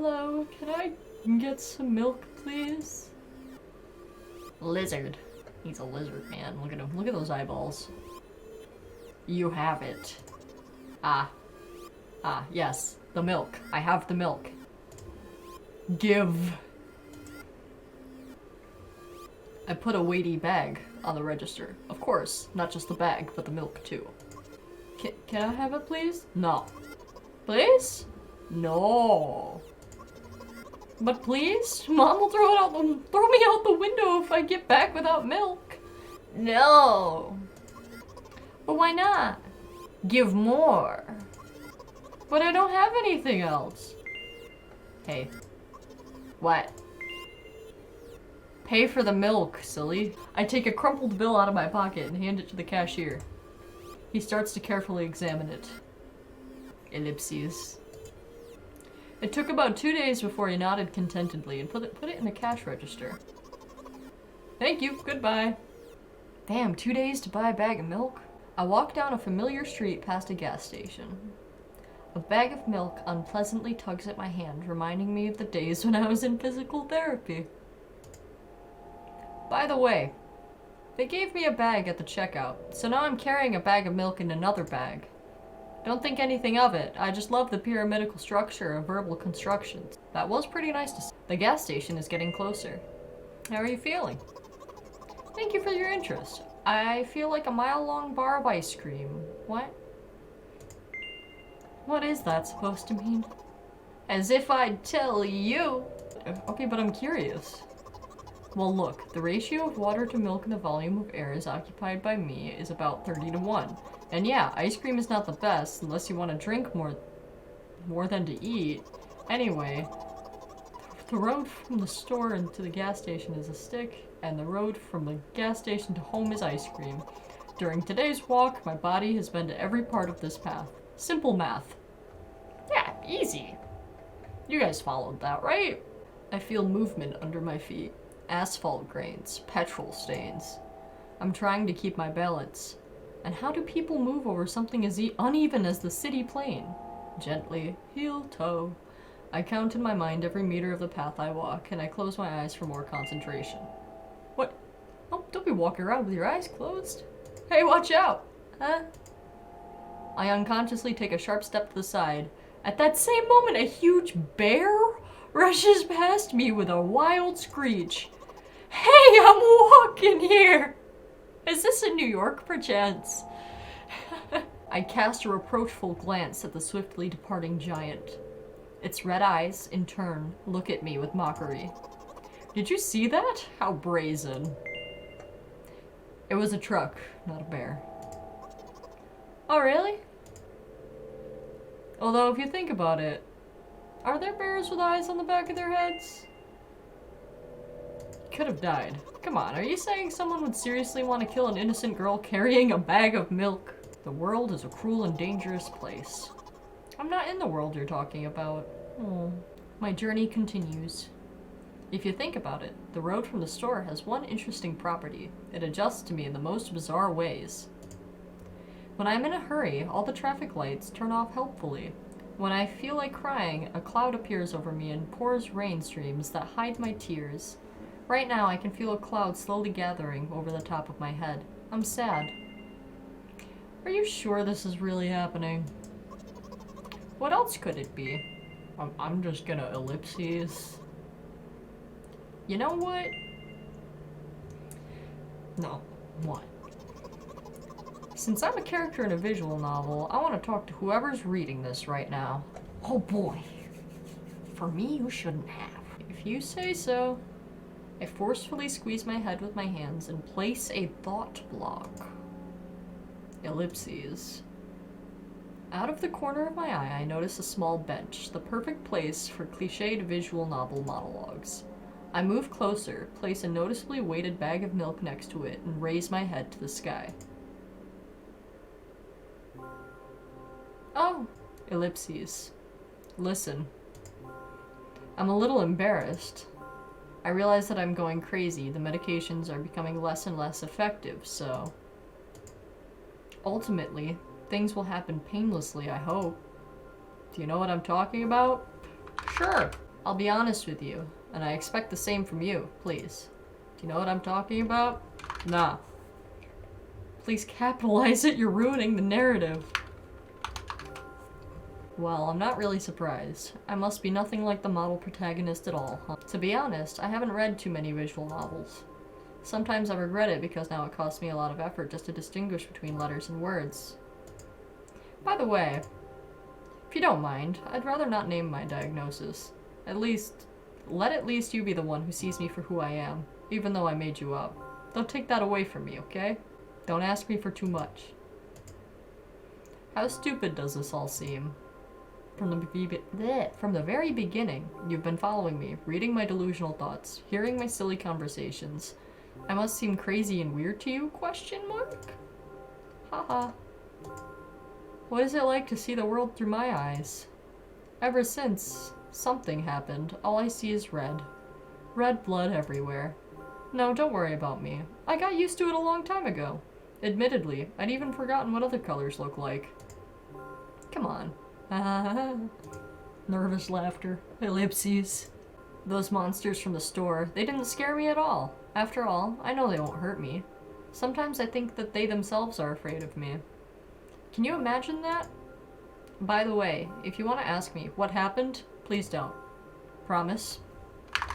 Hello, can I get some milk, please? Lizard. He's a lizard, man. Look at him. Look at those eyeballs. You have it. Ah. Ah, yes. The milk. I have the milk. Give. I put a weighty bag on the register. Of course, not just the bag, but the milk too. Can I have it, please? No. Please? No. But please? Mom will throw me out the window if I get back without milk. No. But why not? Give more. But I don't have anything else. Hey. What? Pay for the milk, silly. I take a crumpled bill out of my pocket and hand it to the cashier. He starts to carefully examine it. Ellipses. It took about 2 days before he nodded contentedly and put it in a cash register. Thank you, goodbye. Damn, 2 days to buy a bag of milk? I walk down a familiar street past a gas station. A bag of milk unpleasantly tugs at my hand, reminding me of the days when I was in physical therapy. By the way, they gave me a bag at the checkout, so now I'm carrying a bag of milk in another bag. Don't think anything of it, I just love the pyramidical structure of verbal constructions. That was pretty nice to see. The gas station is getting closer. How are you feeling? Thank you for your interest. I feel like a mile-long bar of ice cream. What? What is that supposed to mean? As if I'd tell you! Okay, but I'm curious. Well look, the ratio of water to milk and the volume of air is occupied by me is about 30-1. And yeah, ice cream is not the best unless you want to drink more than to eat. Anyway, the road from the store into the gas station is a stick, and the road from the gas station to home is ice cream. During today's walk, my body has been to every part of this path. Simple math. Yeah, easy. You guys followed that, right? I feel movement under my feet. Asphalt grains, petrol stains. I'm trying to keep my balance. And how do people move over something as uneven as the city plain? Gently, heel toe. I count in my mind every meter of the path I walk, and I close my eyes for more concentration. What? Oh, don't be walking around with your eyes closed. Hey, watch out! Huh? I unconsciously take a sharp step to the side. At that same moment, a huge bear rushes past me with a wild screech. Hey, I'm walking here! Is this in New York, perchance? I cast a reproachful glance at the swiftly departing giant. Its red eyes, in turn, look at me with mockery. Did you see that? How brazen. It was a truck, not a bear. Oh, really? Although, if you think about it, are there bears with eyes on the back of their heads? Could have died. Come on, are you saying someone would seriously want to kill an innocent girl carrying a bag of milk? The world is a cruel and dangerous place. I'm not in the world you're talking about. Oh. My journey continues. If you think about it, the road from the store has one interesting property. It adjusts to me in the most bizarre ways. When I'm in a hurry, all the traffic lights turn off helpfully. When I feel like crying, a cloud appears over me and pours rain streams that hide my tears. Right now, I can feel a cloud slowly gathering over the top of my head. I'm sad. Are you sure this is really happening? What else could it be? I'm just gonna ellipses. You know what? No. What? Since I'm a character in a visual novel, I want to talk to whoever's reading this right now. Oh boy. For me, you shouldn't have. If you say so. I forcefully squeeze my head with my hands and place a thought block. Ellipses. Out of the corner of my eye, I notice a small bench, the perfect place for cliched visual novel monologues. I move closer, place a noticeably weighted bag of milk next to it, and raise my head to the sky. Oh, ellipses. Listen. I'm a little embarrassed. I realize that I'm going crazy. The medications are becoming less and less effective, so... Ultimately, things will happen painlessly, I hope. Do you know what I'm talking about? Sure. I'll be honest with you, and I expect the same from you, please. Do you know what I'm talking about? Nah. Please capitalize it, you're ruining the narrative. Well, I'm not really surprised. I must be nothing like the model protagonist at all, huh? To be honest, I haven't read too many visual novels. Sometimes I regret it because now it costs me a lot of effort just to distinguish between letters and words. By the way, if you don't mind, I'd rather not name my diagnosis. Let at least you be the one who sees me for who I am, even though I made you up. Don't take that away from me, okay? Don't ask me for too much. How stupid does this all seem? From the very beginning, you've been following me, reading my delusional thoughts, hearing my silly conversations. I must seem crazy and weird to you? Question mark? Haha. What is it like to see the world through my eyes? Ever since something happened, all I see is red. Red blood everywhere. No, don't worry about me. I got used to it a long time ago. Admittedly, I'd even forgotten what other colors look like. Come on. Nervous laughter. Ellipses. Those monsters from the store, they didn't scare me at all. After all, I know they won't hurt me. Sometimes I think that they themselves are afraid of me. Can you imagine that? By the way, if you want to ask me what happened, please don't. Promise?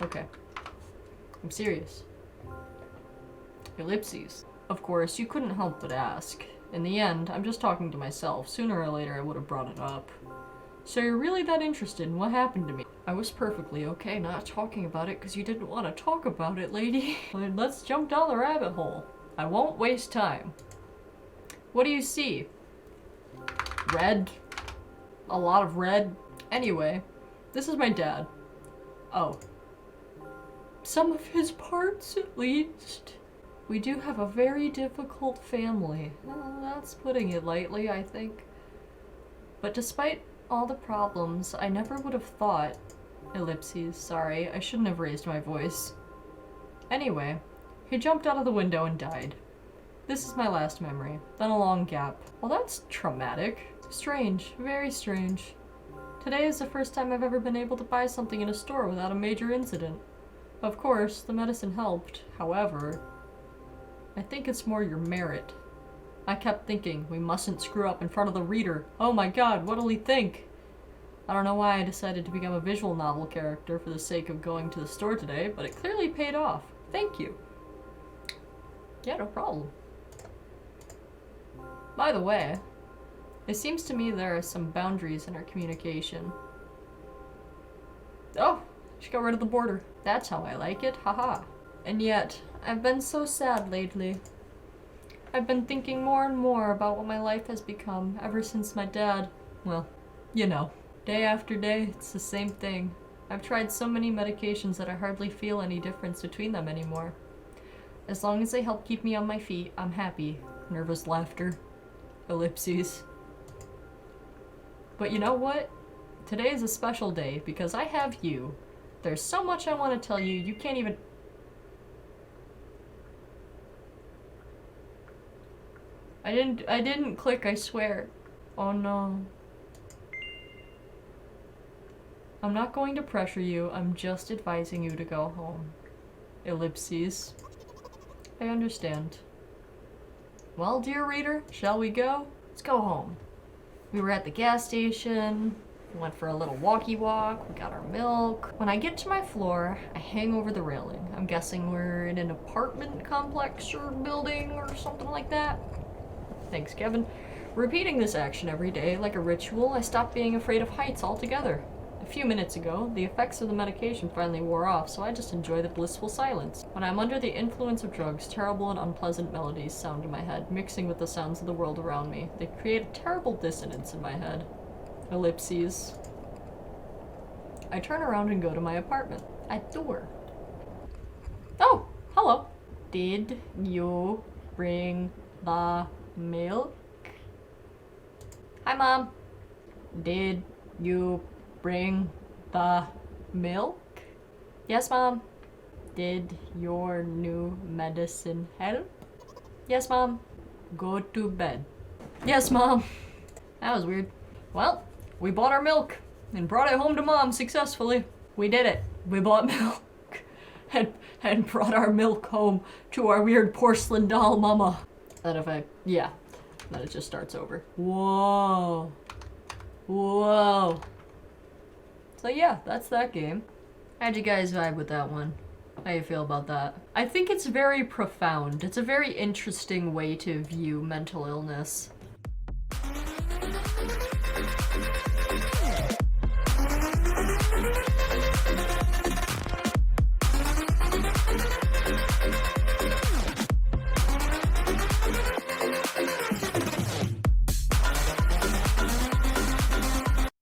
Okay. I'm serious. Ellipses. Of course, you couldn't help but ask. In the end, I'm just talking to myself. Sooner or later, I would have brought it up. So you're really that interested in what happened to me? I was perfectly okay not talking about it because you didn't want to talk about it, lady. Let's jump down the rabbit hole. I won't waste time. What do you see? Red. A lot of red. Anyway, this is my dad. Oh. Some of his parts, at least. We do have a very difficult family. That's putting it lightly, I think. But despite all the problems, I never would have thought... Ellipses, sorry, I shouldn't have raised my voice. Anyway, he jumped out of the window and died. This is my last memory. Then a long gap. Well, that's traumatic. Strange. Very strange. Today is the first time I've ever been able to buy something in a store without a major incident. Of course, the medicine helped. However, I think it's more your merit. I kept thinking, we mustn't screw up in front of the reader. Oh my god, what'll he think? I don't know why I decided to become a visual novel character for the sake of going to the store today, but it clearly paid off. Thank you. Yeah, no problem. By the way, it seems to me there are some boundaries in our communication. Oh, she got rid of the border. That's how I like it, haha. And yet, I've been so sad lately. I've been thinking more and more about what my life has become ever since my dad, well, you know. Day after day, it's the same thing. I've tried so many medications that I hardly feel any difference between them anymore. As long as they help keep me on my feet, I'm happy. Nervous laughter. Ellipses. But you know what? Today is a special day because I have you. There's so much I want to tell you, you can't even... I didn't click, I swear. Oh no. I'm not going to pressure you, I'm just advising you to go home. Ellipses. I understand. Well, dear reader, shall we go? Let's go home. We were at the gas station, we went for a little walkie walk, we got our milk. When I get to my floor, I hang over the railing. I'm guessing we're in an apartment complex or building or something like that. Thanks, Kevin. Repeating this action every day like a ritual, I stopped being afraid of heights altogether. A few minutes ago, the effects of the medication finally wore off, so I just enjoy the blissful silence. When I'm under the influence of drugs, terrible and unpleasant melodies sound in my head, mixing with the sounds of the world around me. They create a terrible dissonance in my head. Ellipses. I turn around and go to my apartment. At door. Oh, hello. Did you bring the milk? Hi, Mom. Did you bring the milk? Yes, Mom. Did your new medicine help? Yes, Mom. Go to bed. Yes, Mom. That was weird. Well, we bought our milk and brought it home to Mom successfully. We did it. We bought milk. And brought our milk home to our weird porcelain doll mama. And if I, yeah, then it just starts over. Whoa. Whoa. So yeah, that's that game. How'd you guys vibe with that one? How you feel about that? I think it's very profound. It's a very interesting way to view mental illness.